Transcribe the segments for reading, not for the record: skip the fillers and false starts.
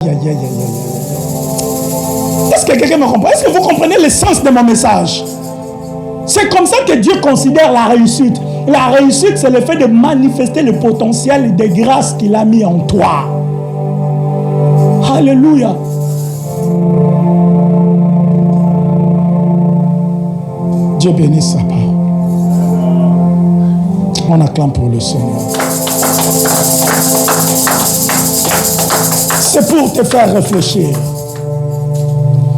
Est-ce que quelqu'un me comprend? Est-ce que vous comprenez l'essence de mon message? C'est comme ça que Dieu considère la réussite. La réussite, c'est le fait de manifester le potentiel des grâces qu'il a mis en toi. Alléluia. Dieu bénisse sa part. On acclame pour le Seigneur. C'est pour te faire réfléchir.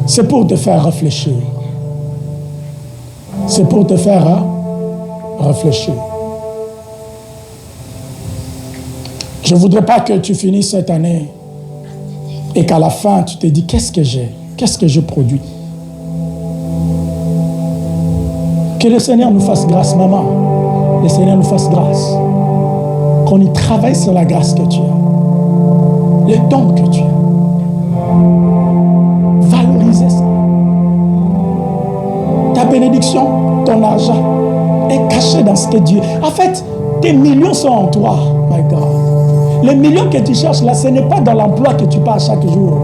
C'est pour te faire réfléchir. C'est pour te faire réfléchir. Je ne voudrais pas que tu finisses cette année et qu'à la fin, tu te dis, qu'est-ce que j'ai? Qu'est-ce que je produis? Que le Seigneur nous fasse grâce, maman. Le Seigneur nous fasse grâce. Qu'on y travaille sur la grâce que tu as. Le don que tu as. Valoriser ça. Ta bénédiction, ton argent est caché dans ce que Dieu... En fait, tes millions sont en toi, my God. Les millions que tu cherches là, ce n'est pas dans l'emploi que tu pars chaque jour.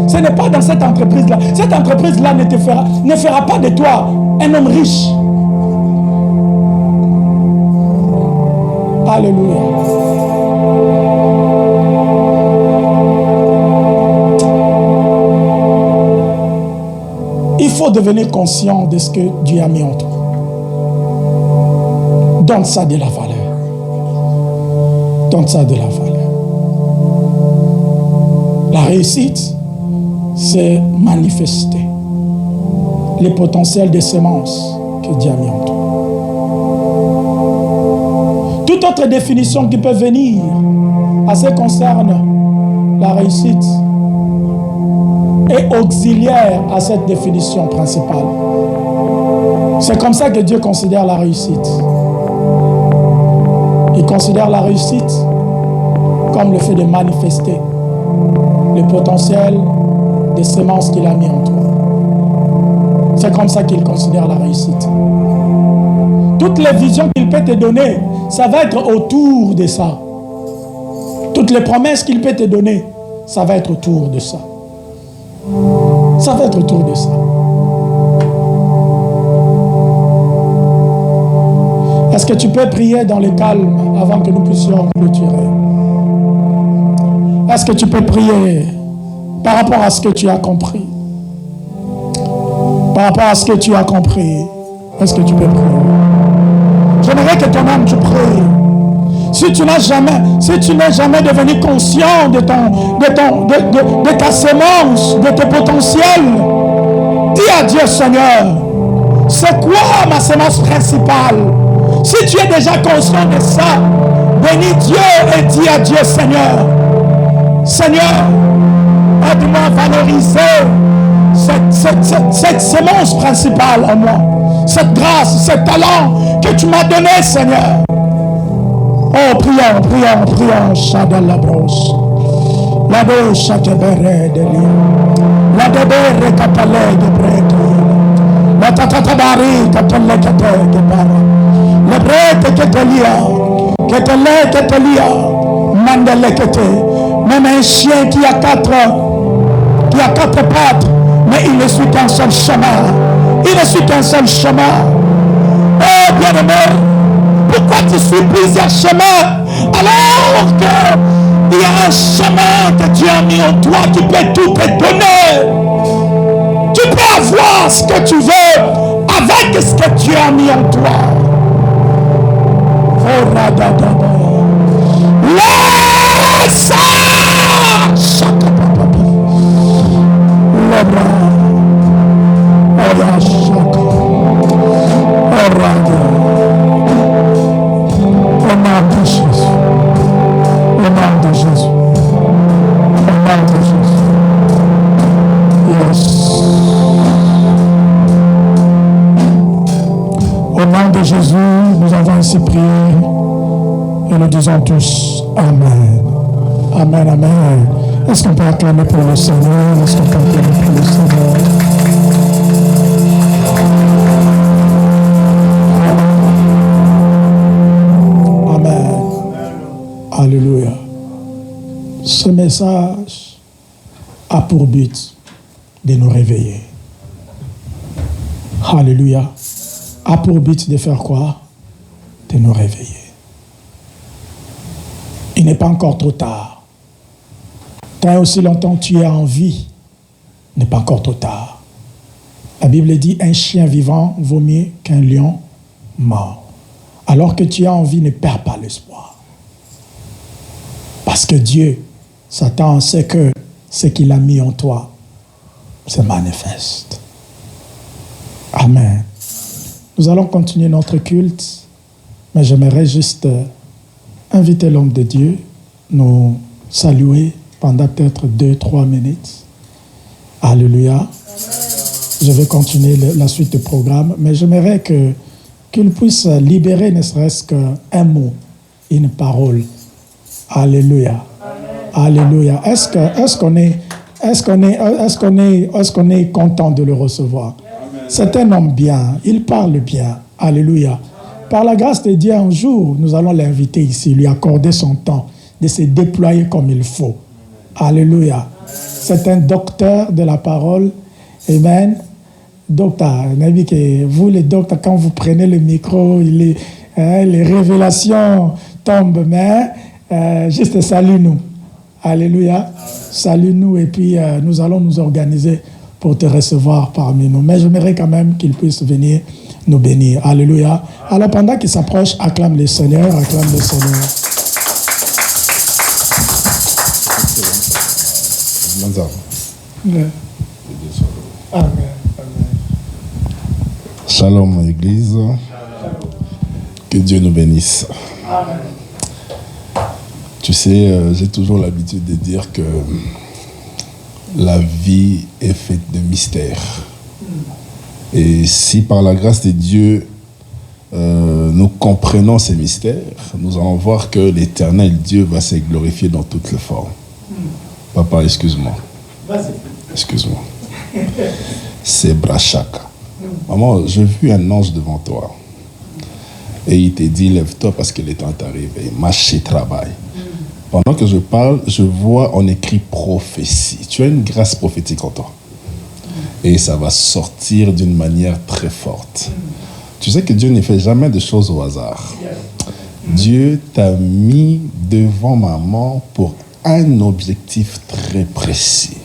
Ce n'est pas dans cette entreprise-là. Cette entreprise-là ne fera pas de toi un homme riche. Alléluia. Il faut devenir conscient de ce que Dieu a mis en toi. Donne ça de la valeur. Donne ça de la valeur. La réussite, c'est manifester les potentiels des semences que Dieu a mis en toi. Toute autre définition qui peut venir à ce qui concerne la réussite est auxiliaire à cette définition principale. C'est comme ça que Dieu considère la réussite. Il considère la réussite comme le fait de manifester le potentiel des semences qu'il a mis en toi. C'est comme ça qu'il considère la réussite. Toutes les visions qu'il peut te donner, ça va être autour de ça. Toutes les promesses qu'il peut te donner, ça va être autour de ça. Ça va être autour de ça. Est-ce que tu peux prier dans le calme avant que nous puissions clôturer? Est-ce que tu peux prier par rapport à ce que tu as compris? Par rapport à ce que tu as compris, est-ce que tu peux prier? J'aimerais que ton âme tu pries. Si tu n'es jamais devenu conscient de ta semence, de tes potentiels, dis à Dieu, Seigneur, c'est quoi ma semence principale? Si tu es déjà conscient de ça, bénis Dieu et dis à Dieu, Seigneur, aide-moi à valoriser cette semence principale en moi, cette grâce, ce talent que tu m'as donné, Seigneur. Oh, prions, Shadal la brosse. La bouche te bere de lia. La debere capale de brete. La tatatabari capale de bara. Le brete que te lia. Mandele que te. Même un chien qui a quatre pattes, mais il ne suit qu'un seul chemin. Il ne suit qu'un seul chemin. Oh, bien-aimé, pourquoi tu suis plusieurs chemins alors qu'il y a un chemin que Dieu a mis en toi qui peut tout te donner? Tu peux avoir ce que tu veux avec ce que Dieu a mis en toi. Oh, radadaba. Laisse Jésus, nous avons ainsi prié et nous disons tous Amen. Amen, Amen. Est-ce qu'on peut acclamer pour le Seigneur? Est-ce qu'on peut acclamer pour le Seigneur? Amen. Alléluia. Ce message a pour but de nous réveiller. Alléluia. A pour but de faire quoi? De nous réveiller. Il n'est pas encore trop tard. Tant aussi longtemps que tu es en vie, il n'est pas encore trop tard. La Bible dit, un chien vivant vaut mieux qu'un lion mort. Alors que tu es en vie, ne perds pas l'espoir. Parce que Dieu s'attend à ce que ce qu'il a mis en toi se manifeste. Amen. Nous allons continuer notre culte, mais j'aimerais juste inviter l'homme de Dieu, nous saluer pendant peut-être 2-3 minutes. Alléluia. Je vais continuer la suite du programme, mais j'aimerais qu'il puisse libérer ne serait-ce qu'un mot, une parole. Alléluia. Alléluia. Est-ce qu'on est content de le recevoir? C'est un homme bien, il parle bien. Alléluia. Par la grâce de Dieu, un jour, nous allons l'inviter ici, lui accorder son temps de se déployer comme il faut. Alléluia. C'est un docteur de la parole. Amen. Docteur, vous les docteurs, quand vous prenez le micro, les révélations tombent, mais juste salue-nous. Alléluia. Salue-nous et puis nous allons nous organiser pour te recevoir parmi nous. Mais j'aimerais quand même qu'il puisse venir nous bénir. Alléluia. Alors pendant qu'il s'approche, acclame le Seigneur, acclame le Seigneur. Amen. Shalom, Église. Que Dieu nous bénisse. Amen. Tu sais, j'ai toujours l'habitude de dire que la vie est faite de mystères. Et si par la grâce de Dieu, nous comprenons ces mystères, nous allons voir que l'éternel Dieu va se glorifier dans toutes les formes. Papa, excuse-moi. Vas-y. Excuse-moi. C'est Brachaka. Maman, j'ai vu un ange devant toi. Et il t'a dit, lève-toi parce que le temps est arrivé. Marche et travaille. Pendant que je parle, je vois en écrit prophétie. Tu as une grâce prophétique en toi. Et ça va sortir d'une manière très forte. Tu sais que Dieu ne fait jamais de choses au hasard. Dieu t'a mis devant maman pour un objectif très précis.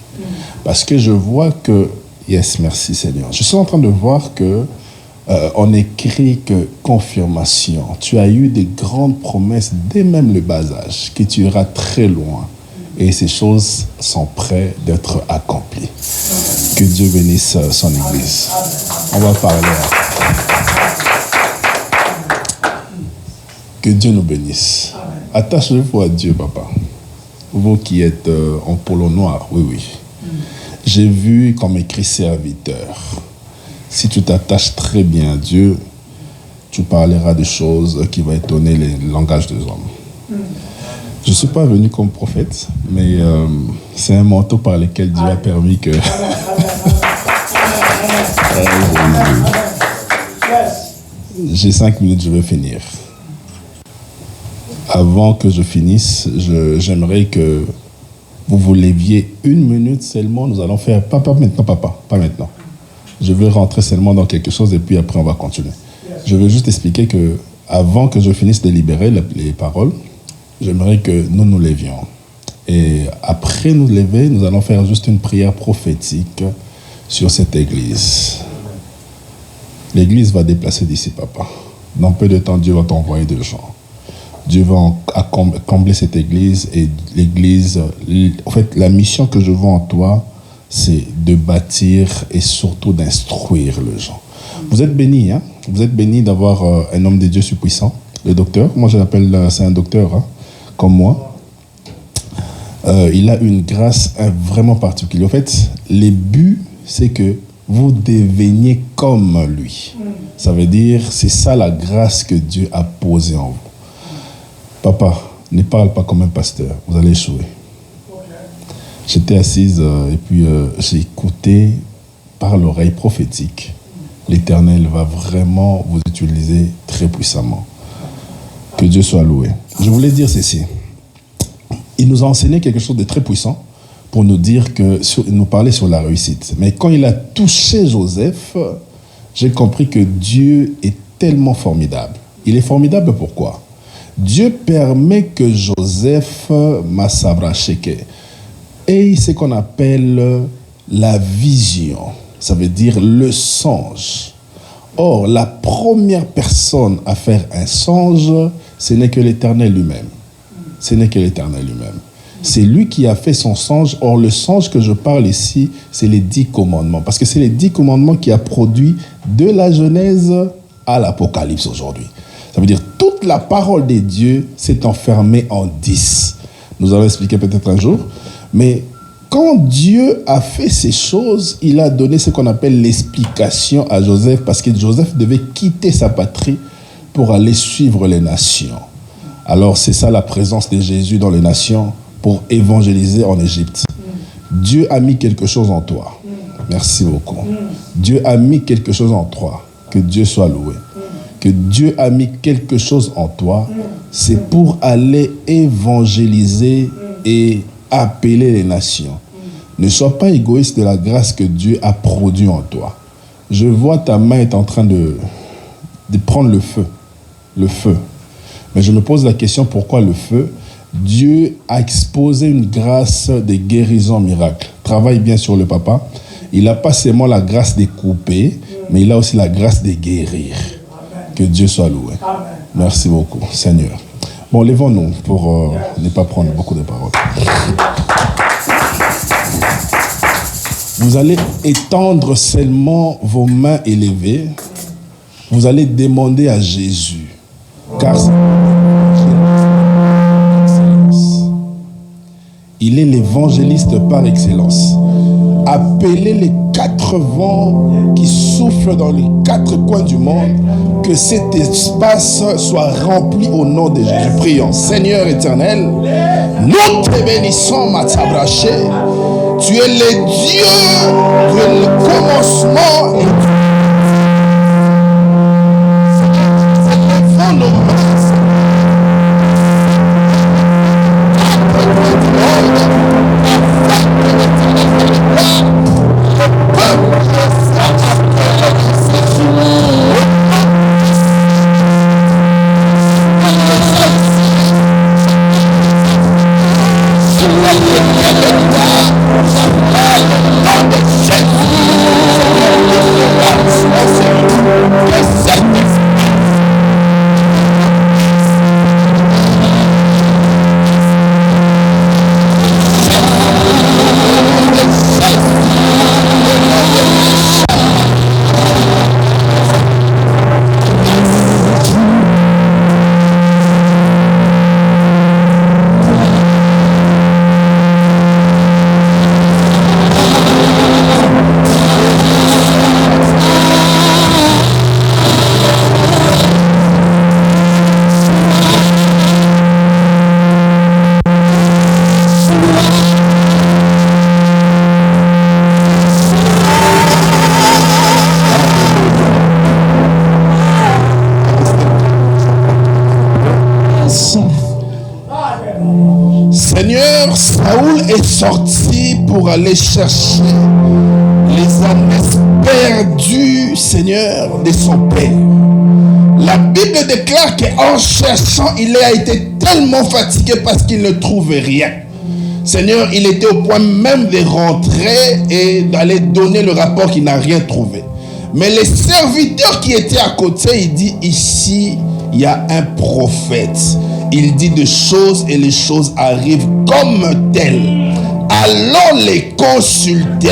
Parce que je vois que... Yes, merci Seigneur. Je suis en train de voir que on écrit que confirmation. Tu as eu des grandes promesses dès même le bas âge, que tu iras très loin. Et ces choses sont prêtes d'être accomplies. Que Dieu bénisse son Église. On va parler. Que Dieu nous bénisse. Attachez-vous à Dieu, papa. Vous qui êtes en polo noir, oui. J'ai vu comme écrit serviteur. Si tu t'attaches très bien à Dieu, tu parleras de choses qui vont étonner les langages des hommes. Je ne suis pas venu comme prophète, mais c'est un manteau par lequel Dieu a permis que... J'ai 5 minutes, je vais finir. Avant que je finisse, j'aimerais que vous vous leviez 1 minute seulement. Nous allons faire... Pas maintenant, papa, pas maintenant. Je vais rentrer seulement dans quelque chose et puis après on va continuer. Je veux juste expliquer que avant que je finisse de libérer les paroles, j'aimerais que nous nous levions. Et après nous lever, nous allons faire juste une prière prophétique sur cette église. L'église va déplacer d'ici, papa. Dans peu de temps, Dieu va t'envoyer des gens. Dieu va combler cette église et l'église... En fait, la mission que je vois en toi, c'est de bâtir et surtout d'instruire les gens. Vous êtes bénis, hein? Vous êtes bénis d'avoir un homme de Dieu puissant, le docteur. Moi, je l'appelle, c'est un docteur, hein, comme moi. Il a une grâce vraiment particulière. En fait, le but, c'est que vous deveniez comme lui. Ça veut dire, c'est ça la grâce que Dieu a posée en vous. Papa, ne parle pas comme un pasteur, vous allez échouer. J'étais assise et puis j'ai écouté par l'oreille prophétique. L'Éternel va vraiment vous utiliser très puissamment. Que Dieu soit loué. Je voulais dire ceci. il nous a enseigné quelque chose de très puissant pour nous dire nous parler sur la réussite. Mais quand il a touché Joseph, j'ai compris que Dieu est tellement formidable. Il est formidable pourquoi? Dieu permet que Joseph Massabracheke ait ce qu'on appelle la vision. Ça veut dire le songe. Or, la première personne à faire un songe, ce n'est que l'Éternel lui-même. Ce n'est que l'Éternel lui-même. C'est lui qui a fait son songe. Or, le songe que je parle ici, c'est les 10 commandements. Parce que c'est les 10 commandements qui a produit de la Genèse à l'Apocalypse aujourd'hui. Ça veut dire toute la parole des dieux s'est enfermée en 10. Nous allons expliquer peut-être un jour. Mais quand Dieu a fait ces choses, il a donné ce qu'on appelle l'explication à Joseph, parce que Joseph devait quitter sa patrie pour aller suivre les nations. Alors c'est ça la présence de Jésus dans les nations pour évangéliser en Égypte. Dieu a mis quelque chose en toi. Merci beaucoup. Dieu a mis quelque chose en toi. Que Dieu soit loué. Que Dieu a mis quelque chose en toi, c'est pour aller évangéliser et appeler les nations. Ne sois pas égoïste de la grâce que Dieu a produit en toi. Je vois ta main est en train de prendre le feu. Le feu. Mais je me pose la question, pourquoi le feu? Dieu a exposé une grâce de guérison miracle. Travaille bien sur le papa. Il n'a pas seulement la grâce de couper, mais il a aussi la grâce de guérir. Que Dieu soit loué. Merci beaucoup, Seigneur. Bon, levons-nous pour ne pas prendre beaucoup de paroles. Vous allez étendre seulement vos mains élevées. Vous allez demander à Jésus. Car il est l'évangéliste par excellence. Appelez les 4 vents qui soufflent dans les 4 coins du monde, que cet espace soit rempli au nom de Jésus. Prions. Seigneur éternel, nous te bénissons, Matsabraché. Tu es le Dieu, tu es le commencement et sorti pour aller chercher les âmes perdues, Seigneur, de son Père. La Bible déclare qu'en cherchant, il a été tellement fatigué parce qu'il ne trouvait rien. Seigneur, il était au point même de rentrer et d'aller donner le rapport qu'il n'a rien trouvé. Mais les serviteurs qui étaient à côté, il dit ici, il y a un prophète. Il dit des choses et les choses arrivent comme telles. Allons les consulter,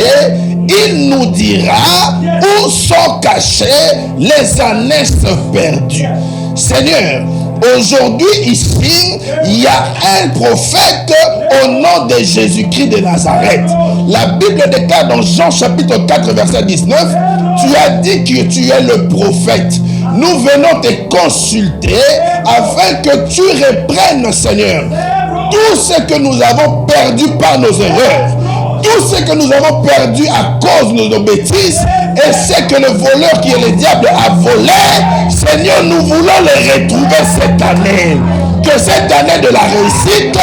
il nous dira où sont cachés les ânes perdus. Seigneur, aujourd'hui ici, il y a un prophète au nom de Jésus-Christ de Nazareth. La Bible déclare dans Jean chapitre 4 verset 19, tu as dit que tu es le prophète. Nous venons te consulter afin que tu reprennes, Seigneur, tout ce que nous avons perdu par nos erreurs, tout ce que nous avons perdu à cause de nos bêtises, et ce que le voleur qui est le diable a volé, Seigneur, nous voulons les retrouver cette année. Que cette année de la réussite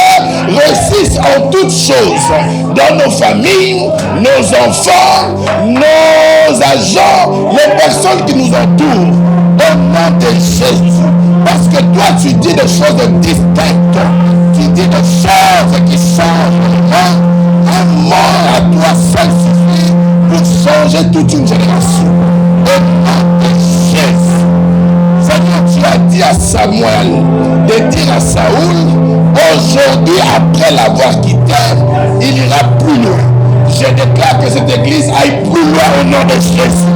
réussisse en toutes choses. Dans nos familles, nos enfants, nos agents, les personnes qui nous entourent. Au nom de Jésus. Parce que toi, tu dis des choses distinctes. Tu dis des choses qui changent le monde. Un mot à toi seul suffit pour changer toute une génération. Au nom de Jésus. Seigneur, tu as dit à Samuel de dire à Saoul, aujourd'hui, après l'avoir quitté, il ira plus loin. Je déclare que cette église aille plus loin au nom de Jésus.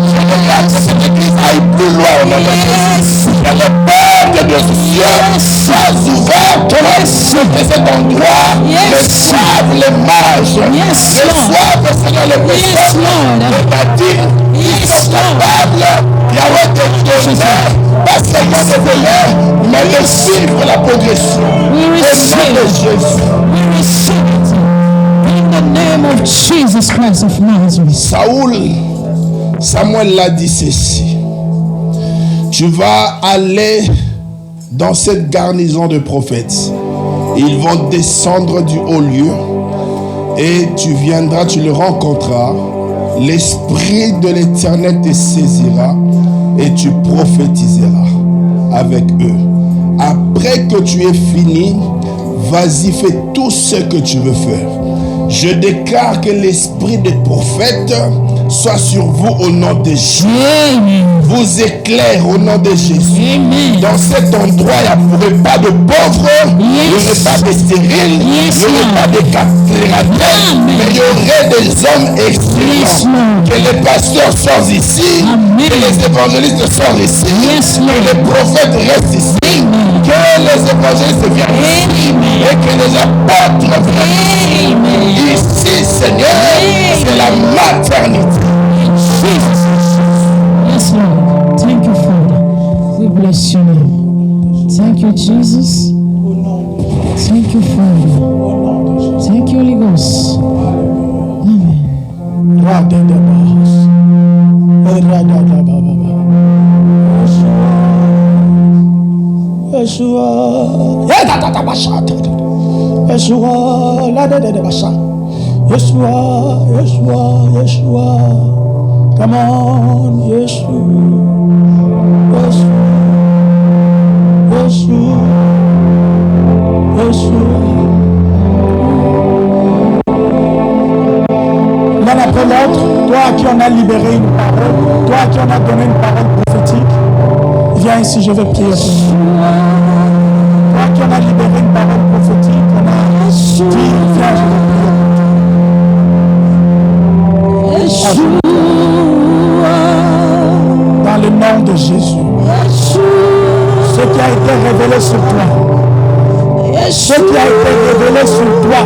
Je déclare que cette église aille plus loin au nom de Jésus. Que les portes de cieux soient ouvertes sur cet endroit. Reçoivent les mages. Reçoivent, Seigneur, les personnes. Les bâtiments. Ils sont capables, Yahweh, de donner. Pas seulement de veiller, mais de suivre la progression. Au nom de Jésus. We receive it. In the name of Jesus Christ of Nazareth. Samuel l'a dit ceci. Tu vas aller dans cette garnison de prophètes. Ils vont descendre du haut lieu et tu viendras, tu le rencontreras. L'Esprit de l'Éternel te saisira et tu prophétiseras avec eux. Après que tu aies fini, vas-y, fais tout ce que tu veux faire. Je déclare que l'esprit des prophètes soit sur vous au nom de Jésus. Vous éclaire au nom de Jésus. Dans cet endroit, il n'y aurait pas de pauvres, il n'y aurait pas de stériles, il n'y aurait pas de castrateurs, mais il y aurait des hommes excellents. Que les pasteurs sortent ici, que les évangélistes sortent ici, que les prophètes restent ici, que les évangélistes viennent ici, et que les apôtres viennent ici, Seigneur, c'est la maternité. Yes, Lord. Thank you, Father. We bless your name. Thank you, Jesus. Thank you, Father. Thank you, Holy Ghost. Amen. Yeshua, come on, Yeshua, L'un après l'autre, toi qui en as libéré une parole, toi qui en as donné une parole prophétique, viens ici, je vais prier pour toi. Toi qui en as libéré une parole prophétique, on a dit, viens, je vais prier. Dans le nom de Jésus, ce qui a été révélé sur toi, ce qui a été révélé sur toi,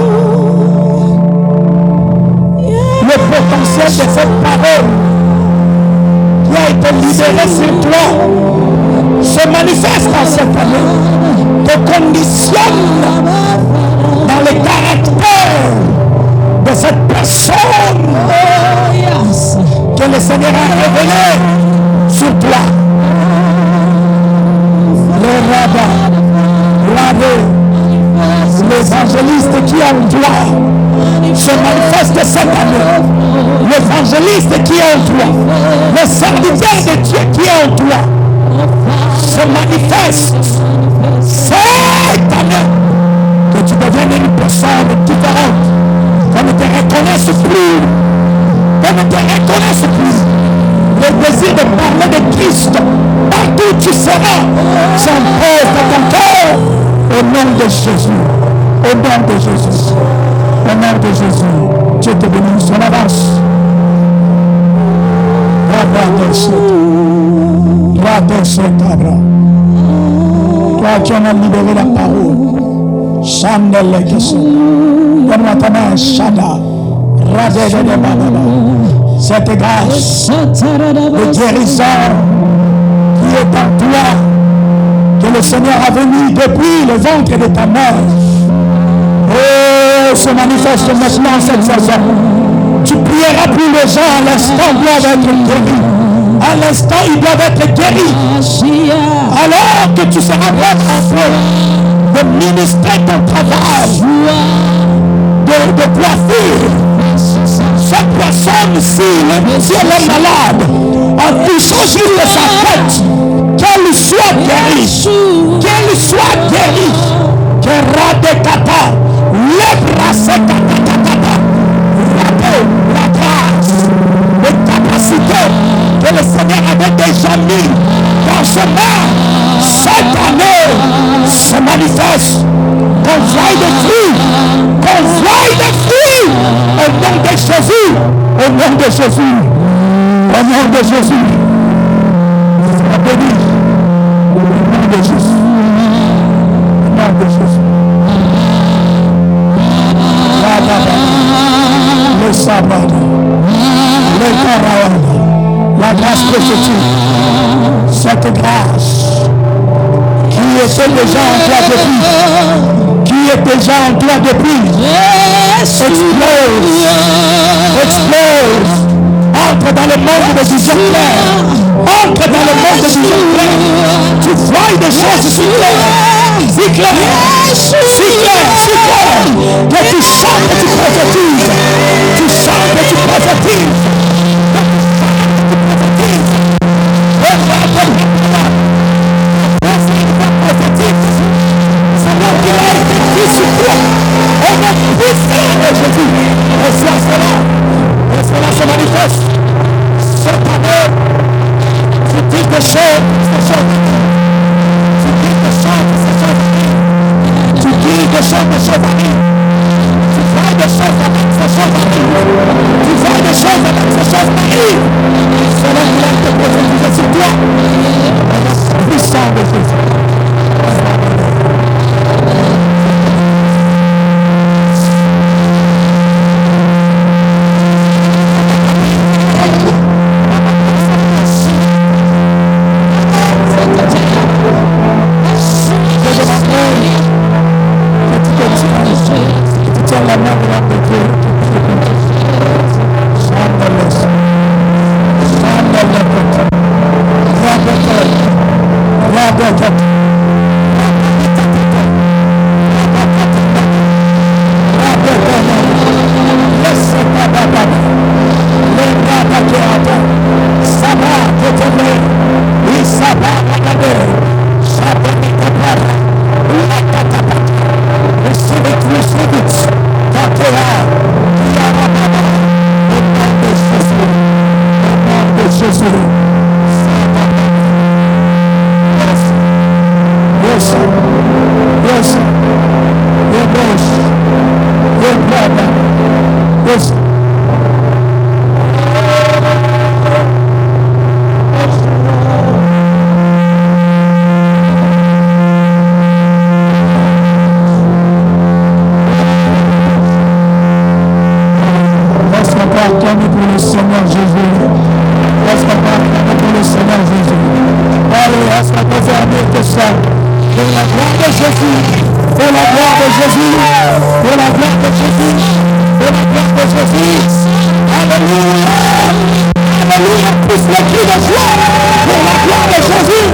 le potentiel de cette parole qui a été libéré sur toi se manifeste en cette année, te conditionne dans le caractère de cette personne que le Seigneur a révélé sur toi. Le rabbin, l'évangéliste qui est en toi se manifeste cette année. L'évangéliste qui est en toi, le serviteur de Dieu qui est en toi se manifeste cette année. Que tu deviennes une personne différente, qu'on ne te reconnaisse plus, qu'on ne te reconnaisse plus. Le désir de parler de Christ partout où tu seras s'impose dans ton cœur au nom de Jésus. Au nom de Jésus. Au nom de Jésus. Dieu te bénisse. On avance. Toi qui en as libéré la parole. Chandel Kesso. Donne-moi ta main, Shada. Radé de Baba. Cette grâce de guérison qui est en toi, que le Seigneur a venu depuis le ventre de ta mère, se manifeste maintenant cette saison. Tu prieras pour les gens, à l'instant doivent être guéris. À l'instant, ils doivent être guéris. Alors que tu seras prêt en feu. de ministrer ton travail, de coiffure. Cette personne-ci, si elle est malade, en touchant juste sa tête, qu'elle soit guérie, qu'elle soit guérie, que radekata, la grâce, les capacités que le Seigneur avait déjà mis dans ce monde, cette année se manifeste. Qu'on voie des fruits, au nom de Jésus, au nom de Jésus, au nom de Jésus. Sois béni, au nom de Jésus, au nom de Jésus. Le sabbat, le karawan, la grâce prophétique, cette grâce qui était déjà en toi depuis, qui est déjà en toi depuis, explose, entre dans le monde de vision claire, entre dans le monde de vision claire, tu vois des choses si claires, si claires, que tu chantes, que tu prophétises, tu chantes, que tu prophétises, cela se manifeste. Cette année, tu dis des choses, tu dis des choses, tu dis des choses, tu fais des choses avec ces choses, tu fais des choses avec ces choses, cela vient te prophétiser sur toi. Puissant de Jésus. Alléluia, pousse le cri de joie pour la gloire de Jésus.